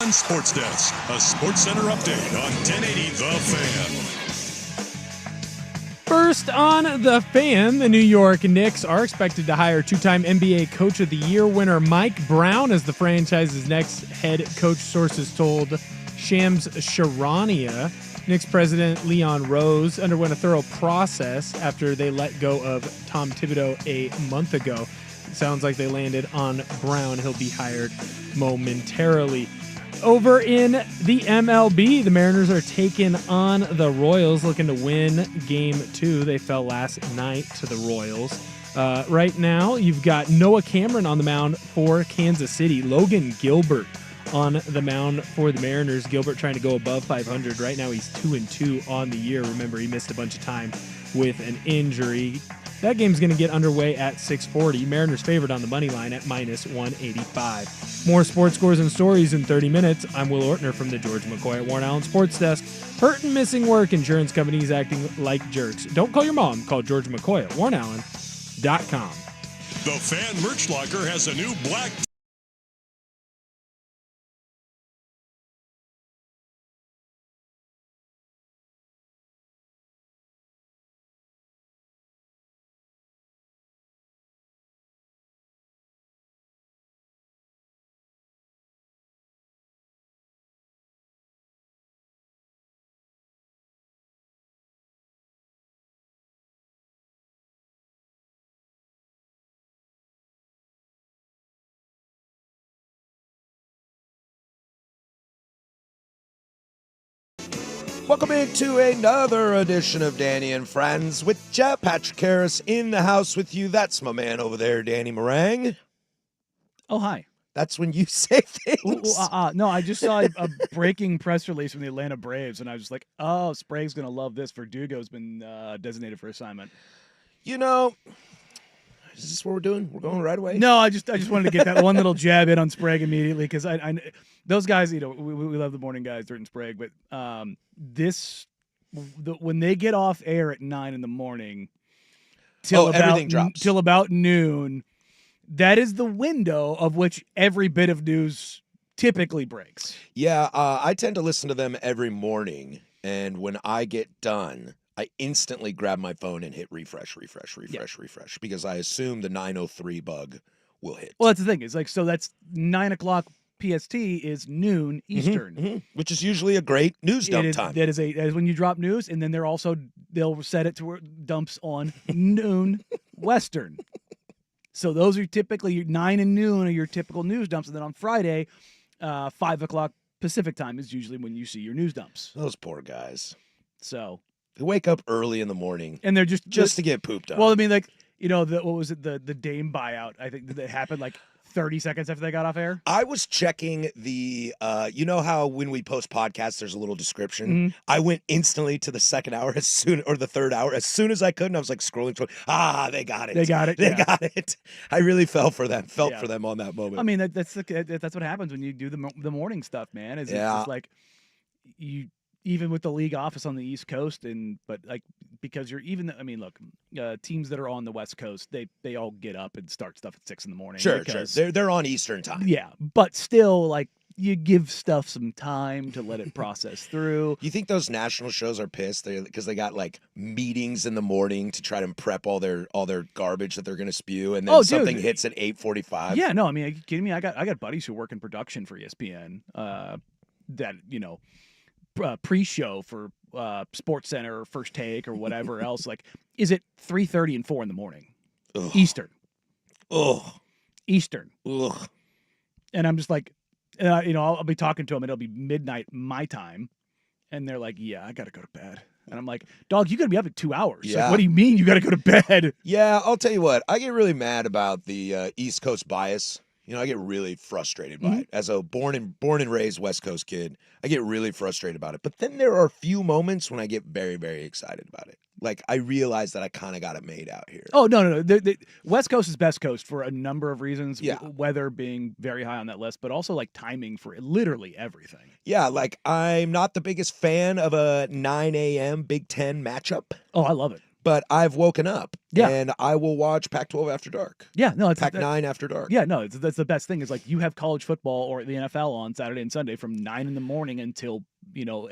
Sports Desk, a Sports Center update on 1080 The Fan. First on The Fan, the New York Knicks are expected to hire two-time NBA Coach of the Year winner Mike Brown as the franchise's next head coach, sources told Shams Charania. Knicks president Leon Rose underwent a thorough process after they let go of Tom Thibodeau a month ago. It sounds like they landed on Brown. He'll be hired momentarily. Over in the MLB, the Mariners are taking on the Royals, looking to win Game 2. They fell last night to the Royals. Right now, you've got Noah Cameron on the mound for Kansas City. Logan Gilbert on the mound for the Mariners. Gilbert trying to go above 500. Right now, he's 2-2 on the year. Remember, he missed a bunch of time with an injury. That game's going to get underway at 6:40. Mariners favored on the money line at -185. More sports scores and stories in 30 minutes. I'm Will Ortner from the George McCoy at Warren Allen Sports Desk. Hurt and missing work. Insurance companies acting like jerks. Don't call your mom. Call George McCoy at warrenallen.com. The Fan Merch Locker has a new black Welcome into another edition of Danny and Friends with Jeff Patrick Harris in the house with you. That's my man over there, Danny Meringue. Oh, hi. That's when you say things. No, I just saw a breaking press release from the Atlanta Braves, and I was just like, oh, Sprague's going to love this. Verdugo's been designated for assignment. You know, is this what we're doing? We're going right away? No, I just wanted to get that one little jab in on Sprague immediately because I those guys, we love the morning guys, Dirt and Sprague, but when they get off air at 9 a.m. till about noon, that is the window of which every bit of news typically breaks. Yeah, I tend to listen to them every morning, and when I get done, I instantly grab my phone and hit refresh, because I assume the 9:03 bug will hit. Well, that's the thing. It's like, so that's 9 o'clock PST is noon Eastern, which is usually a great news dump time. That is when you drop news, and then they'll set it to where it dumps on noon Western. So those are typically 9 and noon are your typical news dumps, and then on Friday, 5 o'clock Pacific time is usually when you see your news dumps. Those poor guys. So they wake up early in the morning, and they're just to get pooped on. Well, I mean, like, what was it? The Dame buyout. I think that happened like 30 seconds after they got off air. I was checking the, you know how when we post podcasts, there's a little description. I went instantly to the second hour or the third hour as soon as I could, and I was like scrolling. They got it. They got it. I really felt for them on that moment. I mean, that's what happens when you do the morning stuff, man. It's just like you. Even with the league office on the East Coast, because you're teams that are on the West Coast, they all get up and start stuff at 6 a.m. Sure. They're on Eastern time. Yeah, but still, like, you give stuff some time to let it process through. You think those national shows are pissed because they got like meetings in the morning to try to prep all their garbage that they're going to spew, and then something hits at 8:45? Yeah, no, I mean, are you kidding me? I got buddies who work in production for ESPN. Pre-show for Sports Center or First Take or whatever else, like, is it 3:30 and 4 a.m. Ugh. Eastern? Eastern. Ugh. And I'm just like, I'll be talking to them, and it'll be midnight my time, and they're like, "Yeah, I gotta go to bed." And I'm like, "Dog, you gotta be up in 2 hours." Yeah. Like, what do you mean you gotta go to bed? Yeah, I'll tell you what. I get really mad about the East Coast bias. I get really frustrated by it. As a born and raised West Coast kid, I get really frustrated about it. But then there are a few moments when I get very, very excited about it. Like, I realize that I kind of got it made out here. Oh, no. The West Coast is best coast for a number of reasons. Yeah. Weather being very high on that list, but also, like, timing for literally everything. Yeah, like, I'm not the biggest fan of a 9 a.m. Big Ten matchup. Oh, I love it. but I've woken up. Yeah. And I will watch Pac-12 after dark. Yeah, no, it's Pac-9 after dark. Yeah, no, that's the best thing is like you have college football or the NFL on Saturday and Sunday from 9 in the morning until,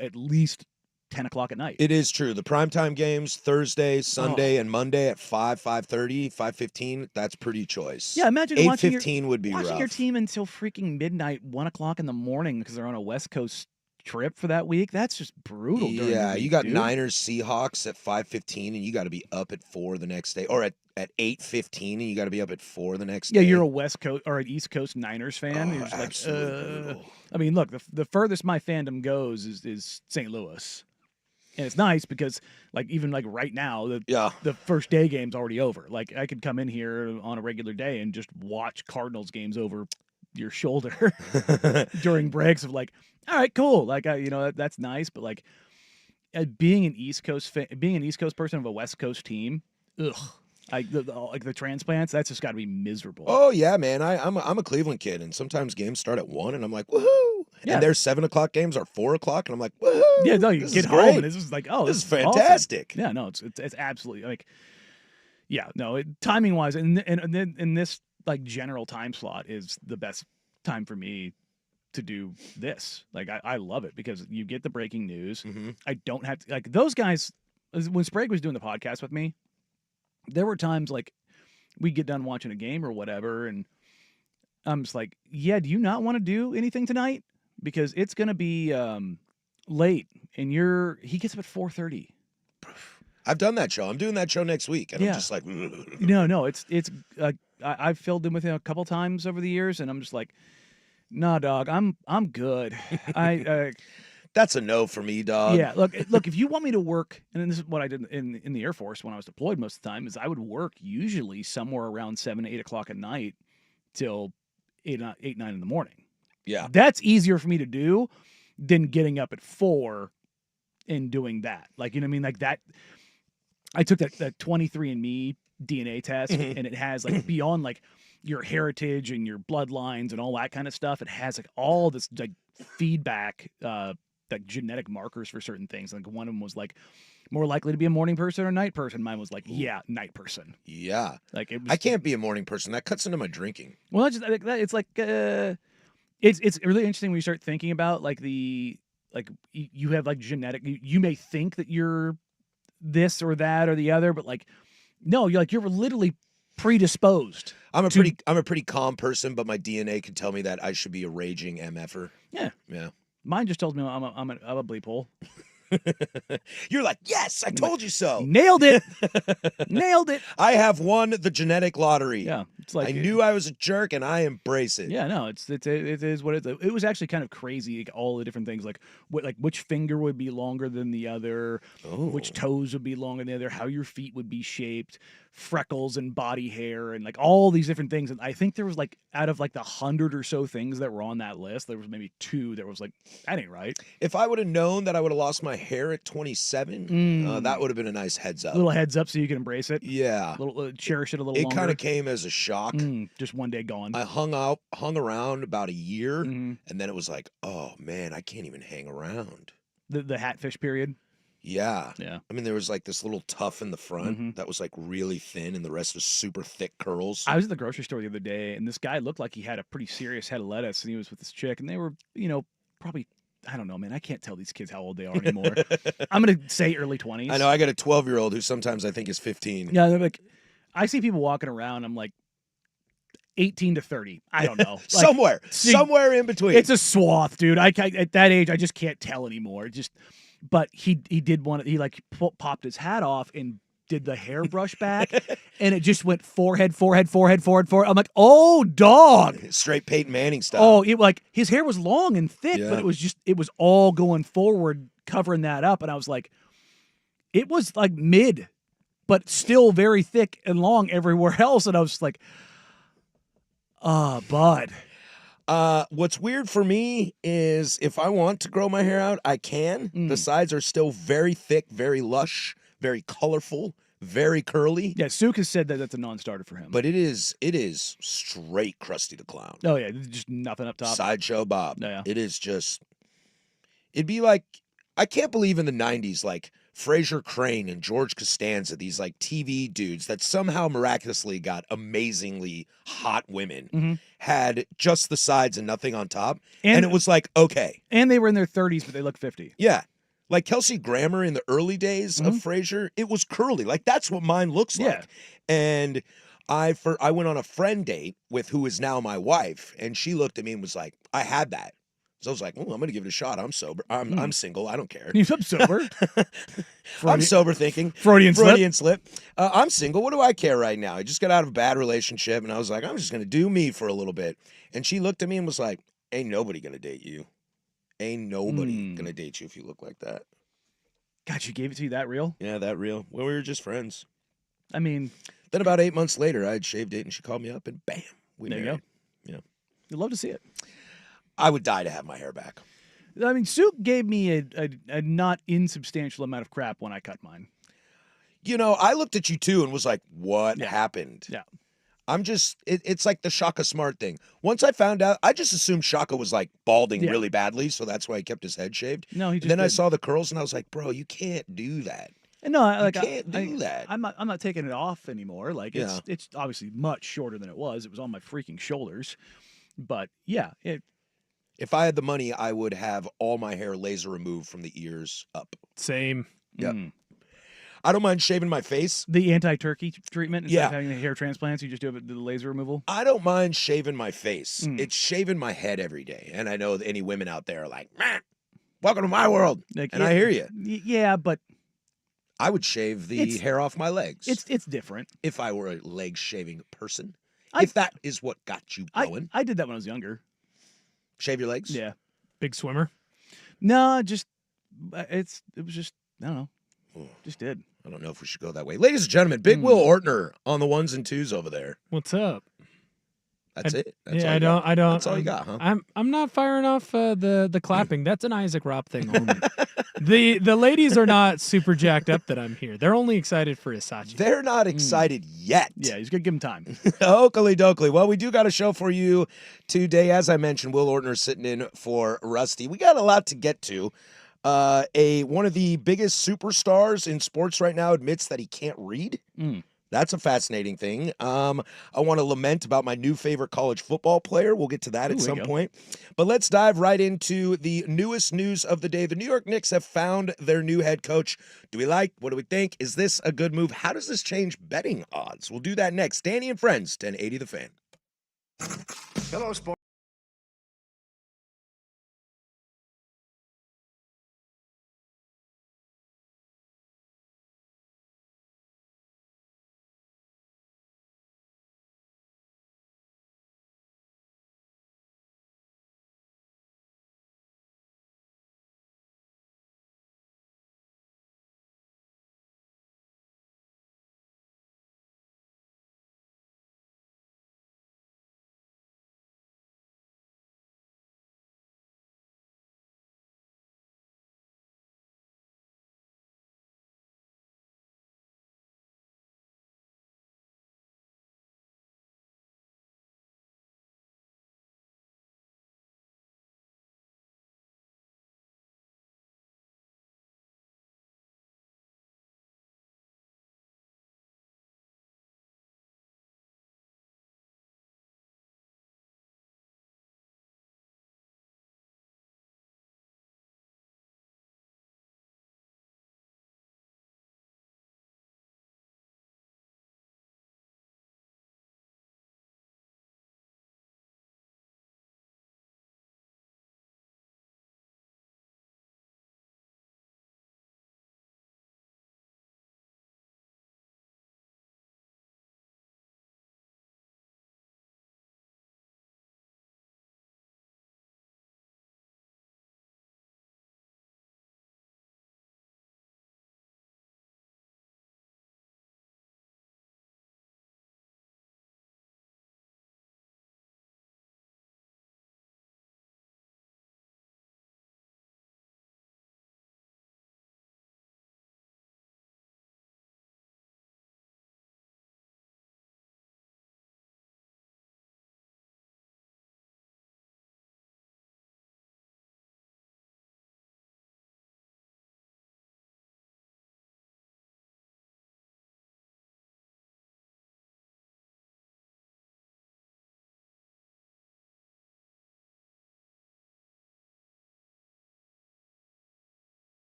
at least 10 o'clock at night. It is true. The primetime games, Thursday, Sunday, and Monday at 5, 5:30, 5:15, that's pretty choice. Yeah, imagine watching 8:15 would be watching rough. your team until freaking midnight, 1 o'clock in the morning because they're on a West Coast trip for that week. That's just brutal. During Yeah, the week, you got dude. Niners, Seahawks at 5:15, and you got to be up at 4 the next day, or at 8:15, and you got to be up at 4 the next day. Yeah, you're a West Coast or an East Coast Niners fan. Oh, You're just absolutely brutal. I mean, look, the furthest my fandom goes is St. Louis. And it's nice because, even right now, the first day game's already over. Like, I could come in here on a regular day and just watch Cardinals games over your shoulder during breaks of all right, cool. That's nice. But being an East Coast person of a West Coast team, ugh. The transplants, that's just got to be miserable. Oh yeah, man. I'm a Cleveland kid, and sometimes games start at 1, and I'm like, woohoo! Yeah. And their 7 o'clock games are 4 o'clock, and I'm like, woohoo! Yeah, no, you This get is home great. and it's just This is awesome. fantastic. Yeah, no, it's absolutely timing wise, and in this general time slot is the best time for me to do this. I love it because you get the breaking news. Mhm. I don't have to those guys. When Sprague was doing the podcast with me, there were times we get done watching a game or whatever, and I'm just like, yeah, do you not want to do anything tonight? Because it's gonna be late, and he gets up at 4:30. I've done that show. I'm doing that show next week, and Yeah. I'm just like, No, it's I've filled in with him a couple times over the years, and I'm just like, nah, dog, I'm good. that's a no for me, dog. Yeah, look, if you want me to work, and this is what I did in the Air Force when I was deployed most of the time, is I would work usually somewhere around 7, 8 o'clock at night till 8, 9 in the morning. Yeah. That's easier for me to do than getting up at 4 and doing that. You know what I mean? That, I took that 23andMe DNA test, and it has beyond your heritage and your bloodlines and all that kind of stuff. It has all this feedback, genetic markers for certain things. One of them was more likely to be a morning person or a night person. Mine was yeah, night person. Yeah. It was, I can't be a morning person. That cuts into my drinking. well, it's it's really interesting when you start thinking about you have genetic. You may think that you're this or that or the other, but no, you're literally predisposed. I'm a pretty calm person, but my DNA can tell me that I should be a raging MFer. Yeah. Yeah. Mine just tells me I'm a bleep hole. You're like, yes, I told you so. Nailed it. Nailed it. I have won the genetic lottery. Yeah. It's I knew I was a jerk, and I embrace it. Yeah, no, it is what it is. It was actually kind of crazy, all the different things, which finger would be longer than the other, which toes would be longer than the other, how your feet would be shaped, freckles and body hair, and all these different things. And I think there was out of the 100 or so things that were on that list, there was maybe 2 that was that ain't right. If I would have known that I would have lost my hair at 27, that would have been a nice heads up. A little heads up so you can embrace it. Yeah. Cherish it a little It longer. kind of came as a shock. Just one day gone. I hung around about a year, and then it was like, oh man, I can't even hang around. The hatfish period. Yeah. Yeah. I mean, there was this little tuft in the front that was really thin, and the rest was super thick curls. I was at the grocery store the other day, and this guy looked like he had a pretty serious head of lettuce, and he was with this chick, and they were, probably, I don't know, man. I can't tell these kids how old they are anymore. I'm going to say early 20s. I know. I got a 12-year-old who sometimes I think is 15. Yeah, they're I see people walking around, I'm 18 to 30. I don't know. Somewhere in between. It's a swath, dude. At that age, I just can't tell anymore. But he did he popped his hat off and did the hairbrush back, and it just went forehead. I'm like, oh, dog. Straight Peyton Manning style. Oh, his hair was long and thick, but it was all going forward, covering that up, and I was like, it was mid, but still very thick and long everywhere else, and I was just like, bud. What's weird for me is if I want to grow my hair out, I can. The sides are still very thick, very lush, very colorful, very curly. Yeah, Suk has said that that's a non-starter for him. But it is straight Krusty the Clown. Oh yeah, just nothing up top. Sideshow Bob. Yeah. It is just. It'd be I can't believe in the 90s, Fraser Crane and George Costanza, these like TV dudes that somehow miraculously got amazingly hot women, had just the sides and nothing on top. And it was like, okay. And they were in their 30s, but they look 50. Yeah. Like Kelsey Grammer in the early days of Frasier, it was curly. Like that's what mine looks like. Yeah. And I went on a friend date with who is now my wife, and she looked at me and was like, I had that. So I was like, oh, I'm gonna give it a shot. I'm sober. I'm single. I don't care. He's up sober. I'm sober thinking. Freudian slip. I'm single. What do I care right now? I just got out of a bad relationship, and I was like, I'm just gonna do me for a little bit. And she looked at me and was like, ain't nobody gonna date you. Ain't nobody gonna date you if you look like that. God, she gave it to you that real? Yeah, that real. Well, we were just friends. I mean, then about 8 months later, I had shaved it, and she called me up, and bam, we there married. You go. Yeah, you'd love to see it. I would die to have my hair back. I mean, Sue gave me a not insubstantial amount of crap when I cut mine. You know, I looked at you too and was like, what happened? Yeah. I'm just, it's like the Shaka Smart thing. Once I found out, I just assumed Shaka was like balding really badly, so that's why he kept his head shaved. No, he just then I saw the curls and I was like, bro, you can't do that. And no, like you can't do that. I'm not taking it off anymore. Like it's obviously much shorter than it was. It was on my freaking shoulders. But yeah, if I had the money, I would have all my hair laser removed from the ears up. Same. Yep. I don't mind shaving my face. The anti-turkey treatment instead of having the hair transplants, you just do the laser removal? I don't mind shaving my face. It's shaving my head every day. And I know that any women out there are like, man, welcome to my world. Like, and I hear you. Yeah, but I would shave the hair off my legs. It's different. If I were a leg shaving person. If that is what got you going. I did that when I was younger. Shave your legs? Yeah. Big swimmer? No, it was just, I don't know. Just did. I don't know if we should go that way. Ladies and gentlemen, Big Will Ortner on the ones and twos over there. What's up? That's it. That's I don't. That's all you got, huh? I'm not firing off the clapping. That's an Isaac Robb thing only. The ladies are not super jacked up that I'm here. They're only excited for Isachi. They're not excited yet. Yeah, he's gonna give him time. Oakley dokley. Well, we do got a show for you today. As I mentioned, Will Ortner's sitting in for Rusty. We got a lot to get to. One of the biggest superstars in sports right now admits that he can't read. That's a fascinating thing. I want to lament about my new favorite college football player. We'll get to that at some point. But let's dive right into the newest news of the day. The New York Knicks have found their new head coach. Do we like? What do we think? Is this a good move? How does this change betting odds? We'll do that next. Danny and Friends, 1080 The Fan. Hello, sports.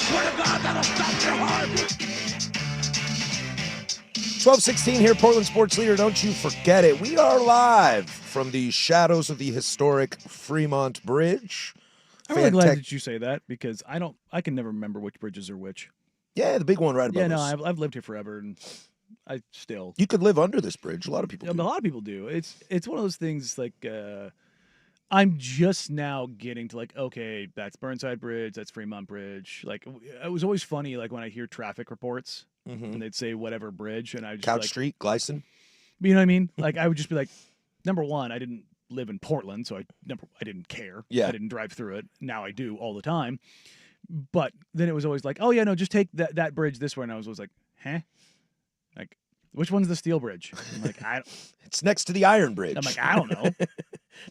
swear to God, that'll stop your heart. 12:16 here, Portland Sports Leader. Don't you forget it. We are live from the shadows of the historic Fremont Bridge. I'm really glad that you say that because I can never remember which bridges are which. Yeah, the big one right above us. I've lived here forever, and I still. You could live under this bridge. A lot of people do. A lot of people do. It's one of those things like I'm just now getting to like, okay, that's Burnside Bridge, that's Fremont Bridge. Like it was always funny like when I hear traffic reports and they'd say whatever bridge, and I just Couch like, Street, Gleason. You know what I mean? Like I would just be like, number one, I didn't live in Portland, so I didn't care. Yeah. I didn't drive through it. Now I do all the time. But then it was always like, oh yeah, no, just take that bridge this way, and I was always like, huh? Like, which one's the steel bridge? I'm like, It's next to the Iron Bridge. I'm like, I don't know.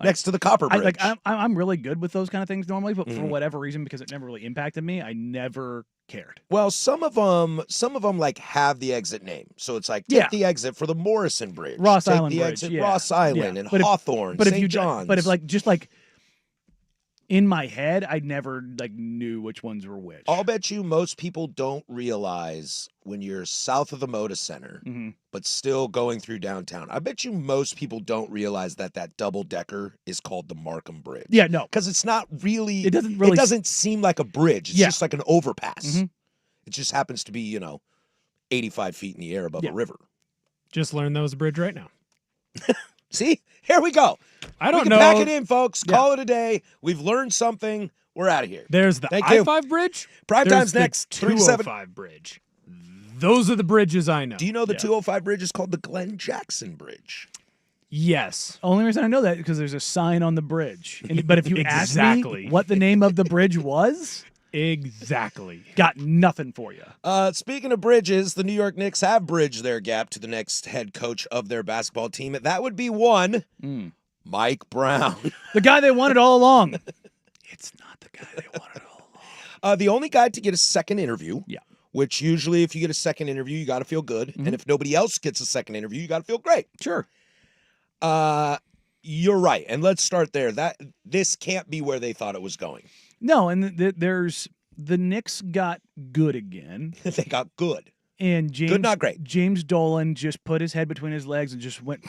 Next to the Copper Bridge. I'm really good with those kind of things normally, but for whatever reason, because it never really impacted me, I never cared. Well, some of them like have the exit name, so it's like take the exit for the Morrison Bridge, Ross Island the Bridge, exit Ross Island and but Hawthorne, but St. if you John's. But if like just like in my head, I never like knew which ones were which. I'll bet you most people don't realize when you're south of the Moda Center, but still going through downtown. I bet you most people don't realize that double decker is called the Markham Bridge. Yeah, no, because it's not really. It doesn't seem like a bridge. It's just like an overpass. It just happens to be 85 feet in the air above a river. Just learned that was a bridge right now. See, here we go. I don't we can know. Pack it in, folks. Call it a day. We've learned something. We're out of here. There's the Thank you. I-5 bridge. Prime There's time's the next. 205 bridge. Those are the bridges I know. Do you know the 205 bridge is called the Glenn Jackson Bridge? Yes. Only reason I know that is because there's a sign on the bridge. But if you ask me what the name of the bridge was, exactly, got nothing for you. Speaking of bridges, the New York Knicks have bridged their gap to the next head coach of their basketball team. That would be one, Mike Brown. The guy they wanted all along. It's not the guy they wanted all along. The only guy to get a second interview. Yeah. Which usually if you get a second interview, you got to feel good. And if nobody else gets a second interview, you got to feel great. Sure. You're right. And let's start there. This can't be where they thought it was going. No, and the Knicks got good again. They got good. And good, not great. James Dolan just put his head between his legs and just went,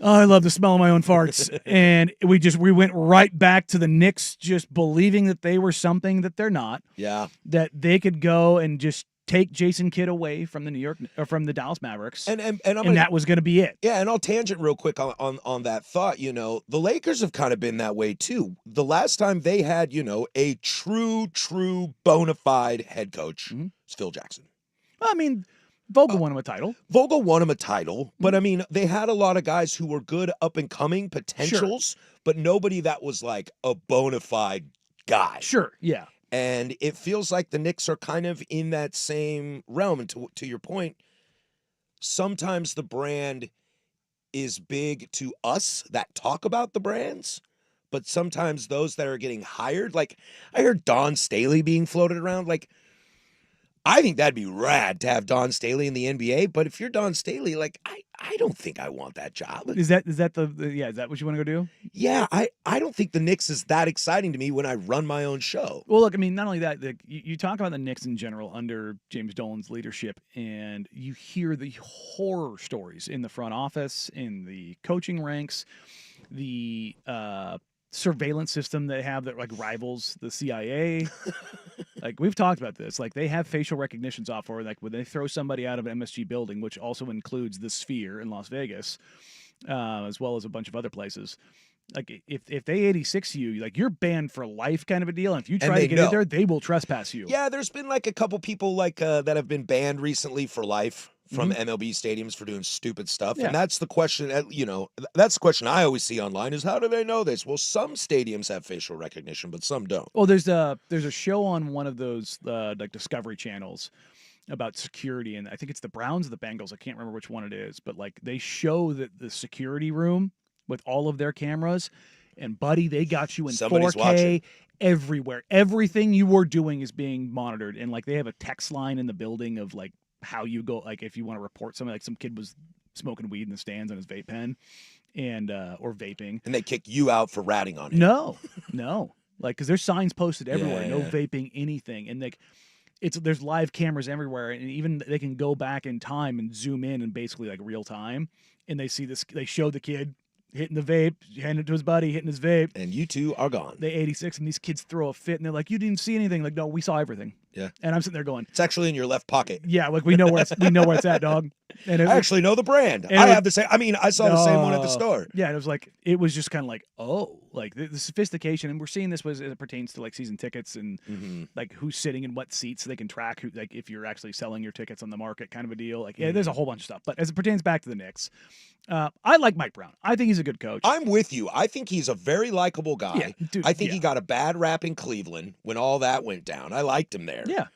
oh, I love the smell of my own farts. And we went right back to the Knicks just believing that they were something that they're not. Yeah. That they could go and just take Jason Kidd away from the Dallas Mavericks. And that was going to be it. Yeah, and I'll tangent real quick on that thought. The Lakers have kind of been that way too. The last time they had, a true bona fide head coach was Phil Jackson. Well, I mean, Vogel won him a title. But I mean, they had a lot of guys who were good up and coming potentials, but nobody that was like a bona fide guy. Sure, yeah. And it feels like the Knicks are kind of in that same realm. And to your point, sometimes the brand is big to us that talk about the brands, but sometimes those that are getting hired, like I heard Don Staley being floated around. Like, I think that'd be rad to have Don Staley in the NBA. But if you're Don Staley, like I don't think I want that job. Is that is that what you want to go do? Yeah, I don't think the Knicks is that exciting to me when I run my own show. Well, look, I mean, not only that, you talk about the Knicks in general under James Dolan's leadership, and you hear the horror stories in the front office, in the coaching ranks, the surveillance system they have that like rivals the CIA. Like we've talked about this, like they have facial recognition software, like when they throw somebody out of an MSG building, which also includes the Sphere in Las Vegas, as well as a bunch of other places. Like if they 86 you, like you're banned for life kind of a deal. And if you try to get in there, they will trespass you. Yeah, there's been like a couple people like that have been banned recently for life from MLB stadiums for doing stupid stuff. Yeah. And that's the question, that's the question I always see online is how do they know this? Well, some stadiums have facial recognition, but some don't. Well, there's a show on one of those like Discovery channels about security, and I think it's the Browns or the Bengals. I can't remember which one it is, but like they show that the security room with all of their cameras, and buddy, they got you in Somebody's 4K watching. everywhere. Everything you were doing is being monitored, and like they have a text line in the building of like how you go, like if you want to report something, like some kid was smoking weed in the stands on his vape pen, and or vaping, And they kick you out for ratting on him. No. Like, because there's signs posted everywhere, Yeah, no yeah. vaping, anything, and like, there's live cameras everywhere, and even they can go back in time and zoom in and basically like real time, and they see this. They show the kid hitting the vape, handing it to his buddy, hitting his vape. And you two are gone. They 86, and these kids throw a fit, and they're like, "You didn't see anything." Like, no, we saw everything. Yeah. And I'm sitting there going, It's actually in your left pocket. "Yeah, like we know where it's at, dog." And it I actually know the brand. And I it have the same. I mean, I saw the same one at the store. Yeah, and it was just kind of like, oh, like the sophistication, and we're seeing this as it pertains to like season tickets and like who's sitting in what seats, so they can track who, like if you're actually selling your tickets on the market, kind of a deal. Like, yeah, there's a whole bunch of stuff. But as it pertains back to the Knicks, I like Mike Brown. I think he's a good coach. I'm with you. I think he's a very likable guy. Yeah, dude, I think he yeah. got a bad rap in Cleveland when all that went down. I liked him there. Yeah.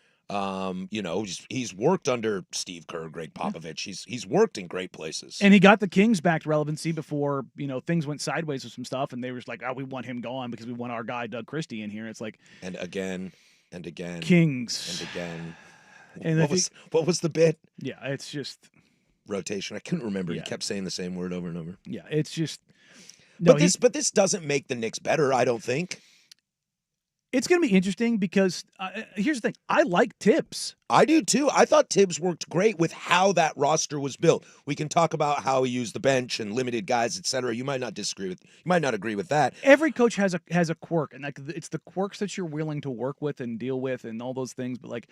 You know, he's worked under Steve Kerr, Greg Popovich. He's worked in great places. And he got the Kings back to relevancy before, things went sideways with some stuff, and they were just like, oh, we want him gone because we want our guy Doug Christie in here. It's like, and again and again Kings and again. And What was the bit? Yeah, it's just Rotation. I couldn't remember. Yeah. He kept saying the same word over and over. yeah, it's just no. But this doesn't make the Knicks better, I don't think. It's going to be interesting because here's the thing. I like Tibbs. I do too. I thought Tibbs worked great with how that roster was built. We can talk about how he used the bench and limited guys, et cetera. You might not agree with that. Every coach has a quirk, and like it's the quirks that you're willing to work with and deal with and all those things. But like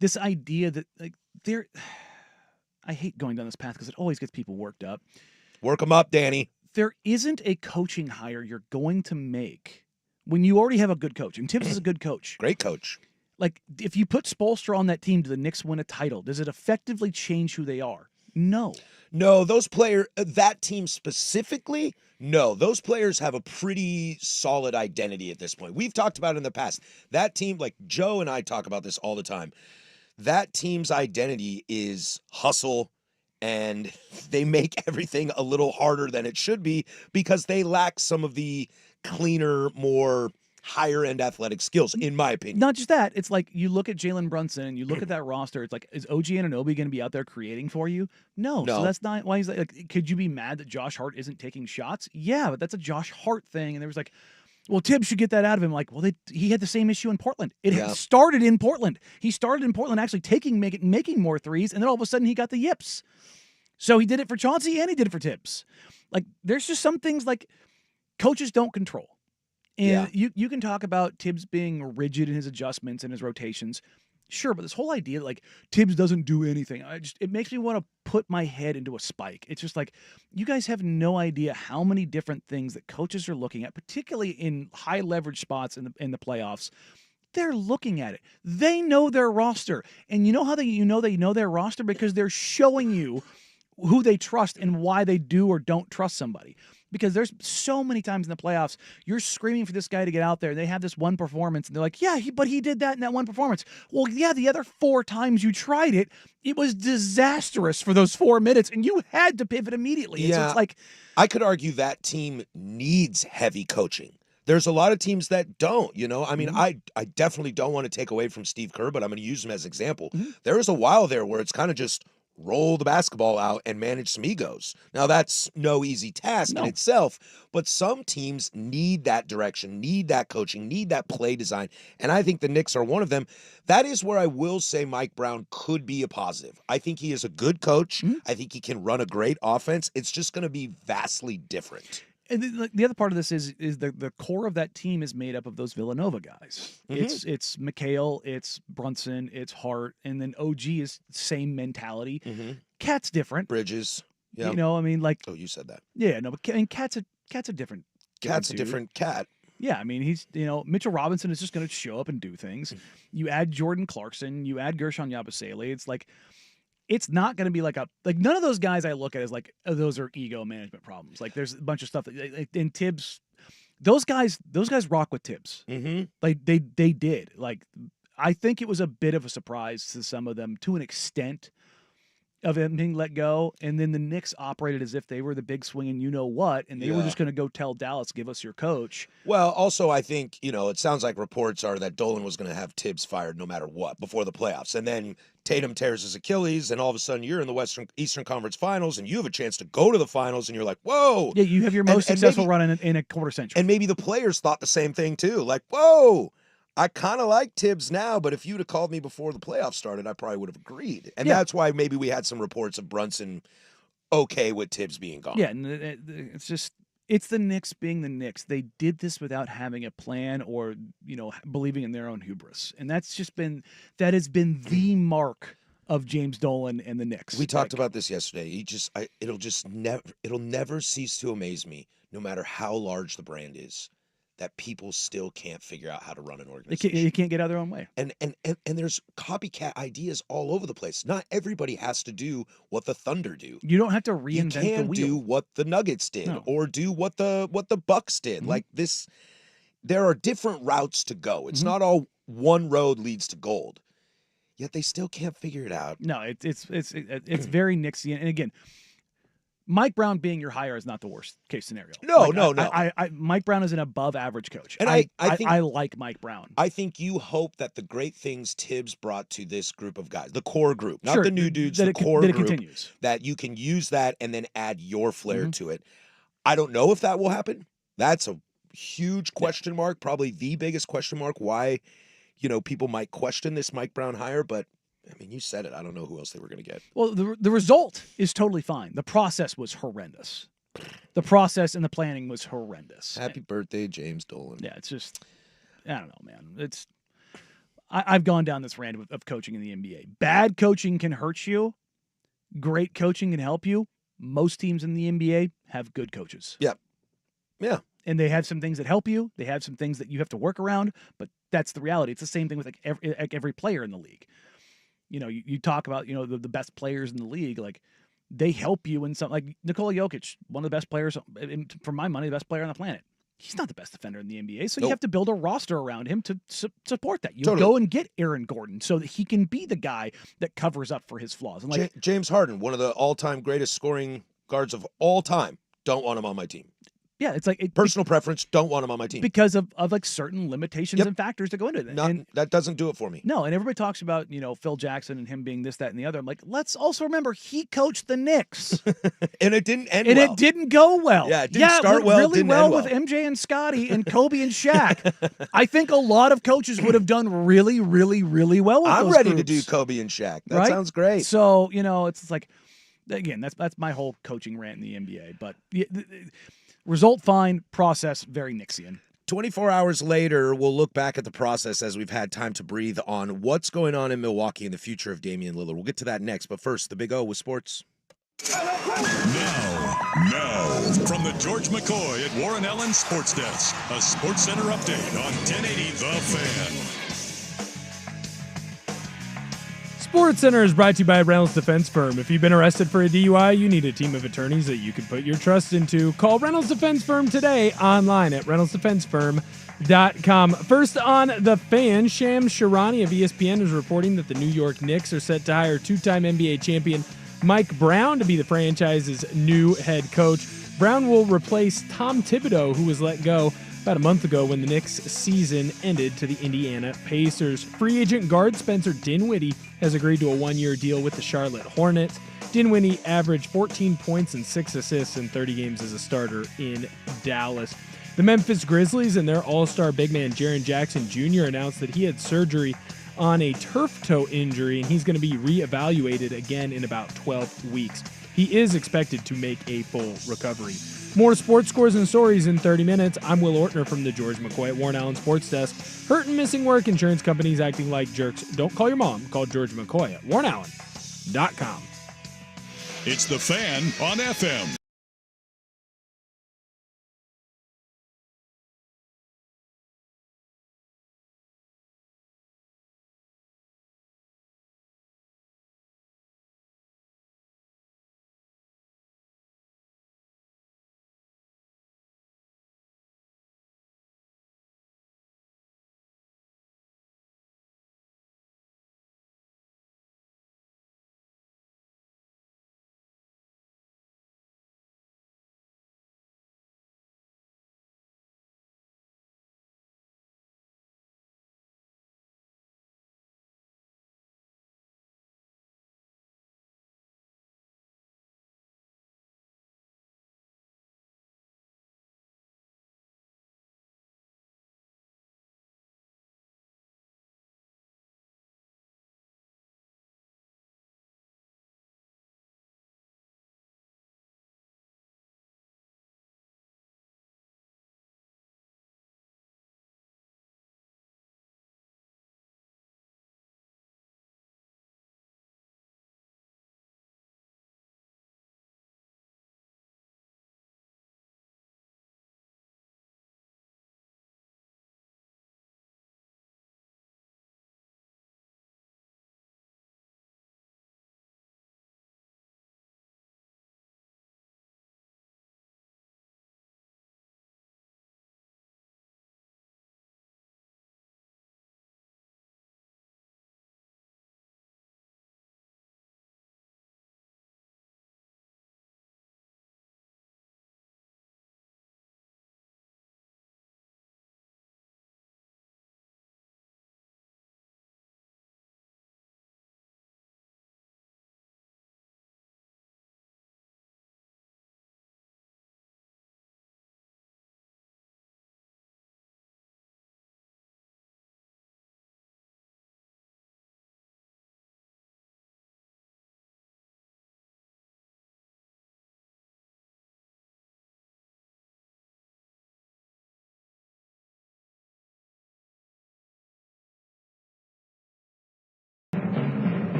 this idea that like I hate going down this path because it always gets people worked up. Work them up, Danny. There isn't a coaching hire you're going to make when you already have a good coach, and Tibbs is a good coach. Great coach. Like, if you put Spoelstra on that team, do the Knicks win a title? Does it effectively change who they are? No. No, those players, that team specifically, no. Those players have a pretty solid identity at this point. We've talked about it in the past. That team, like Joe and I talk about this all the time, that team's identity is hustle, and they make everything a little harder than it should be because they lack some of the cleaner, more higher-end athletic skills, in my opinion. Not just that. It's like you look at Jalen Brunson and you look at that roster. It's like, is OG Anunoby going to be out there creating for you? No. So that's not why he's like, could you be mad that Josh Hart isn't taking shots? Yeah, but that's a Josh Hart thing. And there was like, well, Tibbs should get that out of him. Like, well, he had the same issue in Portland. It had started in Portland. He started in Portland actually making more threes, and then all of a sudden he got the yips. So he did it for Chauncey and he did it for Tibbs. Like, there's just some things like coaches don't control. And you can talk about Tibbs being rigid in his adjustments and his rotations. Sure, but this whole idea that, like, Tibbs doesn't do anything, it makes me want to put my head into a spike. It's just like, you guys have no idea how many different things that coaches are looking at, particularly in high leverage spots in the playoffs. They're looking at it. They know their roster. And you know how they know their roster? Because they're showing you who they trust and why they do or don't trust somebody. Because there's so many times in the playoffs, you're screaming for this guy to get out there. They have this one performance, and they're like, yeah, but he did that in that one performance. Well, yeah, the other 4 times you tried it, it was disastrous for those 4 minutes, and you had to pivot immediately. And so it's like, I could argue that team needs heavy coaching. There's a lot of teams that don't, I mean, I definitely don't want to take away from Steve Kerr, but I'm going to use him as an example. There was a while there where it's kind of just roll the basketball out and manage some egos. Now, that's no easy task in itself, but some teams need that direction, need that coaching, need that play design, and I think the Knicks are one of them. That is where I will say Mike Brown could be a positive. I think he is a good coach. I think he can run a great offense. It's just going to be vastly different. And the other part of this is the core of that team is made up of those Villanova guys. It's McHale, it's Brunson, it's Hart, and then OG is same mentality. Cat's different. Bridges. Yeah. I mean, like. Oh, you said that. Yeah, no, but Cat's a different. Cat's a dude. different cat. Yeah, I mean, he's, Mitchell Robinson is just going to show up and do things. You add Jordan Clarkson, you add Gershon Yabusele. It's like, it's not going to be like none of those guys I look at as like, oh, those are ego management problems. Like, there's a bunch of stuff that, in Tibbs, those guys rock with Tibbs. Like they did. Like, I think it was a bit of a surprise to some of them to an extent. of him being let go, and then the Knicks operated as if they were the big swinging you-know-what, and they were just going to go tell Dallas, give us your coach. Well, also, I think, it sounds like reports are that Dolan was going to have Tibbs fired no matter what before the playoffs. And then Tatum tears his Achilles, and all of a sudden you're in the Eastern Conference Finals, and you have a chance to go to the finals, and you're like, whoa. Yeah, you have your most successful run in a quarter century. And maybe the players thought the same thing, too. Like, whoa. I kind of like Tibbs now, but if you'd have called me before the playoffs started, I probably would have agreed. And that's why maybe we had some reports of Brunson okay with Tibbs being gone. Yeah, and it's the Knicks being the Knicks. They did this without having a plan or, believing in their own hubris. And that has been the mark of James Dolan and the Knicks. We talked about this yesterday. It'll never cease to amaze me, no matter how large the brand is, that people still can't figure out how to run an organization. They can't get out of their own way. And there's copycat ideas all over the place. Not everybody has to do what the Thunder do. You don't have to reinvent the wheel. You can do what the Nuggets did or do what the Bucks did. Mm-hmm. Like this, there are different routes to go. It's not all one road leads to gold. Yet they still can't figure it out. No, it's very Knicksian. And again, Mike Brown being your hire is not the worst case scenario. No. Mike Brown is an above average coach. And I think I like Mike Brown. I think you hope that the great things Tibbs brought to this group of guys, the core group, not the new dudes, the core group, continues. That you can use that and then add your flair to it. I don't know if that will happen. That's a huge question mark, probably the biggest question mark why, people might question this Mike Brown hire, but I mean, you said it. I don't know who else they were going to get. Well, the result is totally fine. The process was horrendous. The process and the planning was horrendous. Happy birthday, James Dolan. Yeah, it's just, I don't know, man. I've gone down this rant of coaching in the NBA. Bad coaching can hurt you. Great coaching can help you. Most teams in the NBA have good coaches. Yep. Yeah. And they have some things that help you. They have some things that you have to work around, but that's the reality. It's the same thing with every player in the league. You talk about, the best players in the league, like they help you in something like Nikola Jokic, one of the best players, for my money, the best player on the planet. He's not the best defender in the NBA, so you have to build a roster around him to support that. You go and get Aaron Gordon so that he can be the guy that covers up for his flaws. And James Harden, one of the all-time greatest scoring guards of all time, don't want him on my team. Yeah, it's like personal preference. Don't want him on my team because of like certain limitations and factors that go into it. That doesn't do it for me. No, and everybody talks about Phil Jackson and him being this, that, and the other. I'm like, let's also remember he coached the Knicks, and it didn't end. It didn't go well. Yeah, it didn't start well. Really didn't well end with MJ and Scotty and Kobe and Shaq. I think a lot of coaches would have done really, really, really well with I'm those ready groups. to do Kobe and Shaq. That sounds great. So it's like, again, that's my whole coaching rant in the NBA. But result fine, process very Knicksian. 24 hours later, we'll look back at the process as we've had time to breathe on what's going on in Milwaukee and the future of Damian Lillard. We'll get to that next, but first, the Big O with sports. Now, from the George McCoy at Warren Allen Sports Desk, a Sports Center update on 1080 The Fan. Sports Center is brought to you by Reynolds Defense Firm. If you've been arrested for a DUI, you need a team of attorneys that you can put your trust into. Call Reynolds Defense Firm today online at reynoldsdefensefirm.com. First on The Fan, Shams Charania of ESPN is reporting that the New York Knicks are set to hire two-time NBA champion Mike Brown to be the franchise's new head coach. Brown will replace Tom Thibodeau, who was let go about a month ago when the Knicks' season ended to the Indiana Pacers. Free agent guard Spencer Dinwiddie has agreed to a one-year deal with the Charlotte Hornets. Dinwiddie averaged 14 points and 6 assists in 30 games as a starter in Dallas. The Memphis Grizzlies and their all-star big man Jaren Jackson Jr. announced that he had surgery on a turf toe injury, and he's going to be reevaluated again in about 12 weeks. He is expected to make a full recovery. More sports scores and stories in 30 minutes. I'm Will Ortner from the George McCoy at Warren Allen Sports Desk. Hurt and missing work, insurance companies acting like jerks. Don't call your mom. Call George McCoy at warrenallen.com. It's The Fan on FM.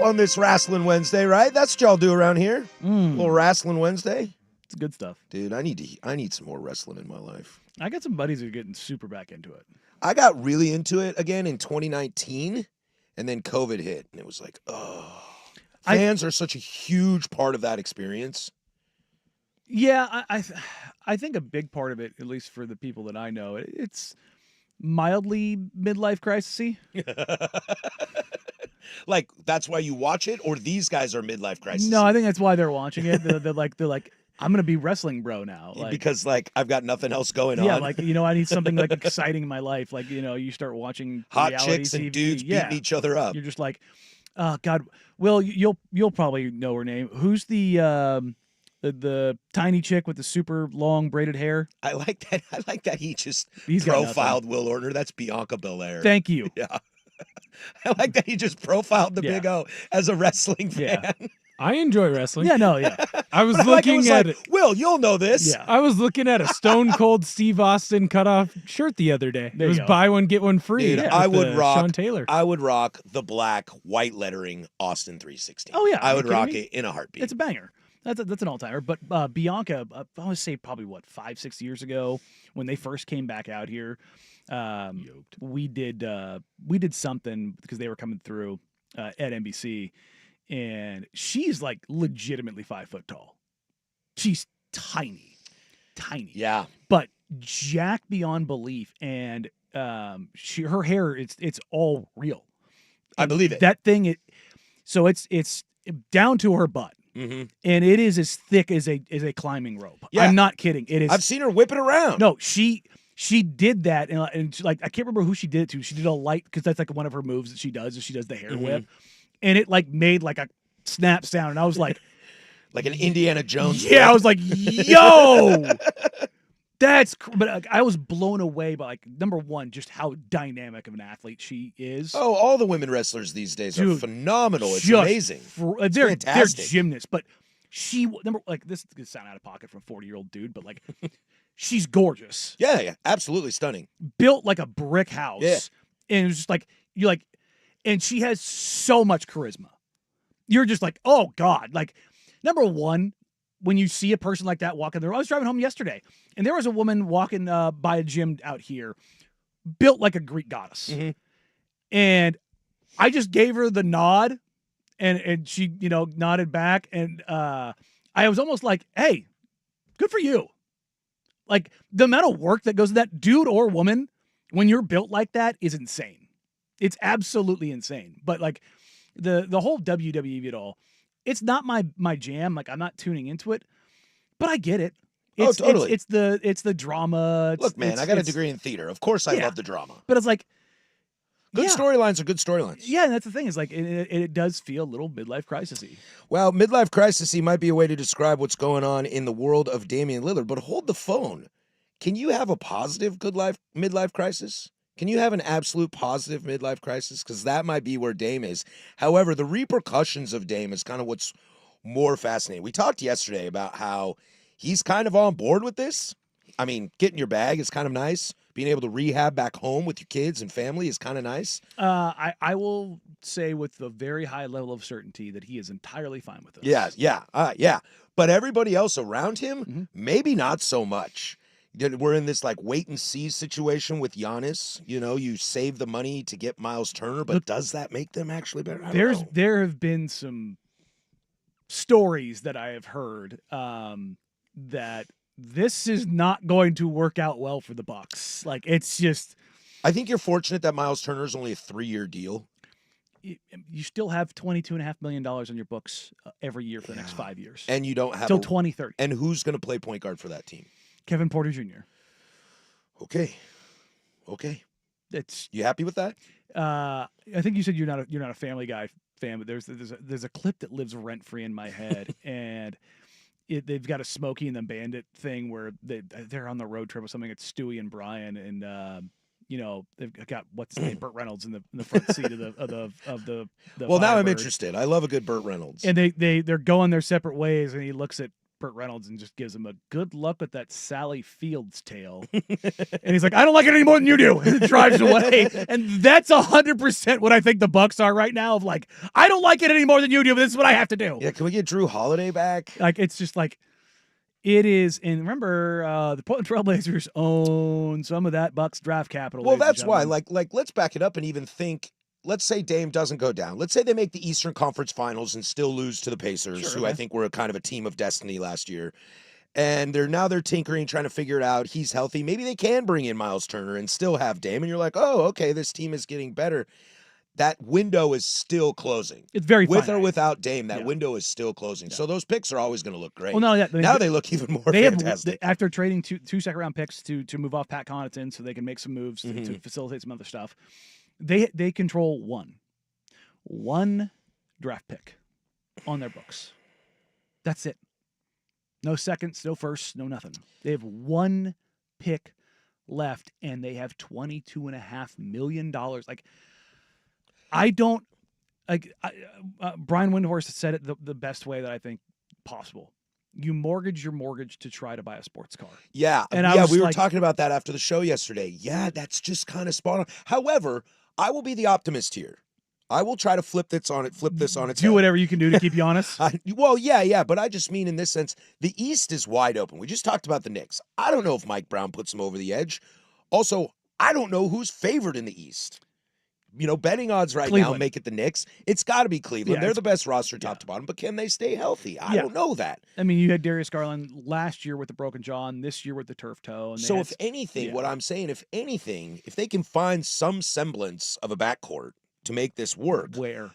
on this Wrestling Wednesday, right? That's what y'all do around here. Little Wrestling Wednesday. It's good stuff. Dude, I need some more wrestling in my life. I got some buddies who are getting super back into it. I got really into it again in 2019, and then COVID hit, and it was like, oh. Fans are such a huge part of that experience. Yeah, I think a big part of it, at least for the people that I know, it's mildly midlife crisisy. Like, that's why you watch it, or these guys are midlife crisis? No, I think that's why they're watching it. They're like, I'm gonna be wrestling bro now, because I've got nothing else going on. Yeah, I need something like exciting in my life. Like, you start watching hot reality chicks TV. and dudes beating each other up. You're just like, oh God. Well, you'll probably know her name. Who's the tiny chick with the super long braided hair? I like that. He's got profiled Will Ortner. That's Bianca Belair. Thank you. Yeah. I like that he just profiled the Big O as a wrestling fan. Yeah. I enjoy wrestling. Yeah, no, yeah. I was looking at it. Will, you'll know this. Yeah. I was looking at a Stone Cold Steve Austin cutoff shirt the other day. It was buy one get one free. Dude, I would rock Sean Taylor. I would rock the black white lettering Austin 316. Oh yeah, I would rock it in a heartbeat. It's a banger. That's an all timer. But Bianca, I want to say probably 5-6 years ago when they first came back out here, we did something because they were coming through at NBC. And she's like legitimately 5 foot tall. She's tiny. Yeah. But jacked beyond belief. And her hair, it's all real. I believe it. That thing, it's down to her butt. Mm-hmm. And it is as thick as a climbing rope. Yeah. I'm not kidding. It is. I've seen her whip it around. No, she did that, and she, I can't remember who she did it to. She did a light, because that's like one of her moves that she does. Is she does the hair whip. And it made like a snap sound, and I was like, like an Indiana Jones. Yeah, I was like, yo, but I was blown away by number one, just how dynamic of an athlete she is. Oh, all the women wrestlers these days are phenomenal. It's amazing. They're fantastic. gymnasts, but this is gonna sound out of pocket from a 40-year-old dude, but she's gorgeous. Yeah, absolutely stunning. Built like a brick house. Yeah. And it was just and she has so much charisma. You're just like, oh God. Number one, when you see a person like that walking there, I was driving home yesterday, and there was a woman walking by a gym out here, built like a Greek goddess. Mm-hmm. And I just gave her the nod, and she, nodded back, and I was almost like, hey, good for you. The amount of work that goes into that, dude or woman, when you're built like that, is insane. It's absolutely insane. But the whole WWE of it all, it's not my jam. I'm not tuning into it, but I get it. Totally. It's the drama. Look, man, I got a degree in theater. Of course, I love the drama. But it's good storylines are good storylines. Yeah, and that's the thing is it does feel a little midlife crisisy. Well, midlife crisisy might be a way to describe what's going on in the world of Damian Lillard. But hold the phone. Can you have a positive midlife crisis? Can you have an absolute positive midlife crisis? Because that might be where Dame is. However, the repercussions of Dame is kind of what's more fascinating. We talked yesterday about how he's kind of on board with this. I mean, getting your bag is kind of nice. Being able to rehab back home with your kids and family is kind of nice. I will say with a very high level of certainty that he is entirely fine with this. Yeah. But everybody else around him, maybe not so much. We're in this wait and see situation with Giannis. You save the money to get Miles Turner, but does that make them actually better? There have been some stories that I have heard that this is not going to work out well for the Bucks. It's just. I think you're fortunate that Miles Turner is only a 3-year deal. You still have $22.5 million on your books every year for the next 5 years, and you don't have till 2030. And who's going to play point guard for that team? Kevin Porter Jr. Okay. You happy with that? I think you said you're not a Family Guy fan, but there's a clip that lives rent free in my head, and they've got a Smokey and the Bandit thing where they're on the road trip or something. It's Stewie and Brian, and they've got what's his name, Burt Reynolds in the front seat of the. Well, now I'm interested. I love a good Burt Reynolds. And they're going their separate ways, and he looks at Burt Reynolds and just gives him a good luck with that Sally Fields tale. And he's like, I don't like it any more than you do. And drives away. And that's 100% what I think the Bucks are right now of like, I don't like it any more than you do, but this is what I have to do. Yeah, can we get Drew Holiday back? Like, it's just like, it is. And remember, the Portland Trailblazers own some of that Bucks draft capital. Well, ladies and that's why. gentlemen. Like, let's back it up and even think. Let's say Dame doesn't go down. Let's say they make the Eastern Conference Finals and still lose to the Pacers, Sure, who I okay. think were a kind of a team of destiny last year. And they're tinkering, trying to figure it out. He's healthy. Maybe they can bring in Miles Turner and still have Dame. And you're like, oh, okay, this team is getting better. That window is still closing. It's very with or finite. without Dame. That Yeah. window is still closing. So those picks are always going to look great. Well, no, yeah, now they look even more they fantastic. have after trading two second-round picks to move off Pat Connaughton so they can make some moves Mm-hmm. to facilitate some other stuff. They control one draft pick on their books. That's it. No seconds, no firsts, no nothing. They have one pick left, and they have $22.5 million. Like, I don't like. Brian Windhorst said it the best way that I think possible. You mortgage your mortgage to try to buy a sports car. Yeah, And I yeah, was we were like- talking about that after the show yesterday. Yeah, that's just kind of spot on. However, I will be the optimist here. I will try to flip this on its Do head. whatever you can do to keep you honest. Well, yeah, but I just mean in this sense, the East is wide open. We just talked about the Knicks. I don't know if Mike Brown puts them over the edge. Also, I don't know who's favored in the East. You know, betting odds right now Cleveland. make it the Knicks. It's got to be Cleveland. Yeah, They're it's- the best roster top to bottom, but can they stay healthy? I Yeah. don't know that. I mean, you had Darius Garland last year with the broken jaw, and this year with the turf toe. And they So had if anything, yeah. what I'm saying, if they can find some semblance of a backcourt to make this work, where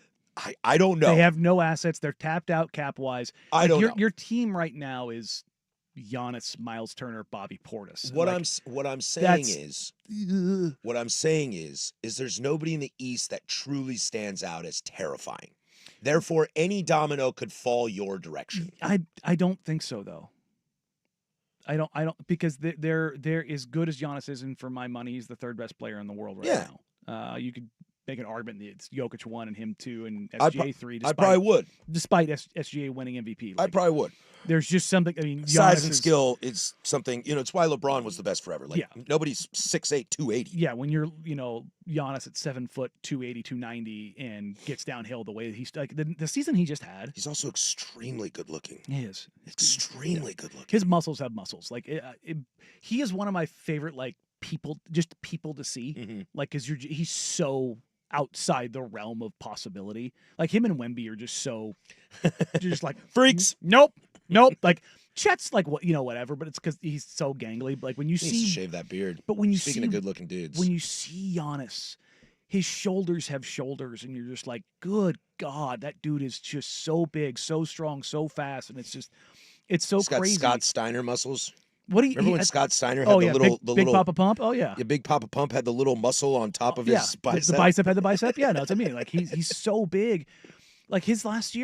I don't know. they have no assets, they're tapped out cap wise. I don't know. Your team right now is Giannis, Miles Turner, Bobby Portis. What Like, I'm saying that's- is there's nobody in the East that truly stands out as terrifying. Therefore, any domino could fall your direction. I don't think so though. I don't because they're as good as Giannis is, and for my money, he's the third best player in the world right Yeah. now. You could make an argument that it's Jokic 1 and him 2 and I SGA 3. I probably would. despite SGA winning MVP. I Like, probably would. there's just something. I mean, Size Giannis and is- skill is something, it's why LeBron was the best forever. Like, Yeah. nobody's 6'8", 280. Yeah, when you're Giannis at 7 foot 280, 290 and gets downhill the way he's like the season he just had. He's also extremely good looking. He is Extremely good looking. his muscles have muscles. Like he is one of my favorite people to see. Mhm. Like because he's so outside the realm of possibility. Like him and Wemby are just so just like Freaks. Nope. Like Chet's like whatever, but it's because he's so gangly. But like when you He needs to see, shave that beard. but when you Speaking see of good looking dudes. when you see Giannis, his shoulders have shoulders, and you're just like, good God, that dude is just so big, so strong, so fast, and it's so He's got crazy. Scott Steiner muscles. What do you? Remember when Scott Steiner had oh the yeah, little big Papa Pump. Oh yeah, Big Papa Pump had the little muscle on top of yeah. his bicep. The bicep had the bicep. Yeah, no, it's I mean, like he's so big. Like his last year.